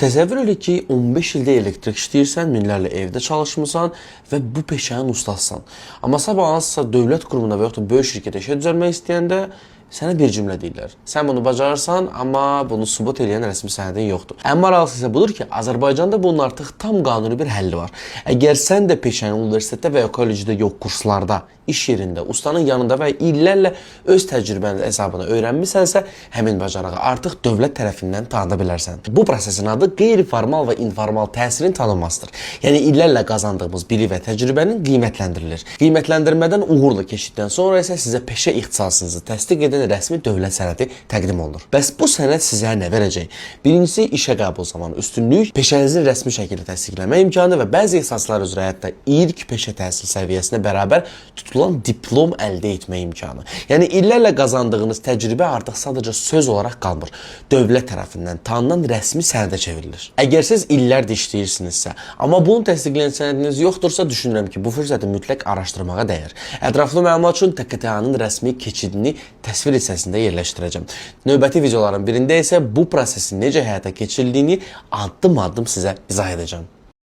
Təsəvvür elə ki, 15 ildə elektrik işləyirsən, minlərlə evdə çalışmısan və bu peşənin ustasısan. Amma sabah hansısa dövlət qurumuna və yaxud da böyük şirkətə işə düzəlmək istəyəndə sənə bir cümlə deyirlər. Sən bunu bacarırsan, amma bunu sübut edən rəsmi sənədin yoxdur. Ən maraqlısı isə budur ki, Azərbaycanda bunun artıq tam qanuni bir həlli var. Əgər sən də peşəni universitetdə və ya kollecdə yox, kurslarda, iş yerində, ustanın yanında və illərlə öz təcrübənin hesabına öyrənmisənsə, həmin bacarağı artıq dövlət tərəfindən tanıda bilərsən. Bu prosesin adı qeyri-formal və informal təhsilin tanınmasıdır. Yəni illərlə qazandığımız bilik və təcrübənin qiymətləndirilir. Qiymətləndirmədən uğurla keçdikdən sonra isə sizə peşə ixtisasınızı təsdiq edən rəsmi dövlət sənədi təqdim olunur. Bəs bu sənəd sizə nə verəcək? Birincisi, işə qəbul zamanı üstünlük, peşənizin rəsmi şəkildə təsdiqləmə imkanı və bəzi ixtisaslar üzrə hətta ilk peşə təhsil səviyyəsinə bərabər tutulan diplom əldə etmə imkanı. Yəni illərlə qazandığınız təcrübə artıq sadəcə söz olaraq qalmır. Dövlət tərəfindən tanınan rəsmi sənədə çevrilir. Əgər siz illərdir işləyirsinizsə, amma bunu təsdiqləyən sənədiniz yoxdursa, düşünürəm ki, bu fürsəti mütləq araşdırmağa dəyər. Ətraflı məlumat üçün TKTA-nın rəsmi keçidini təsvir hissəsində yerləşdirəcəm. Növbəti videoların birində isə bu prosesin necə həyata keçirildiyini addım-addım sizə izah edəcəm.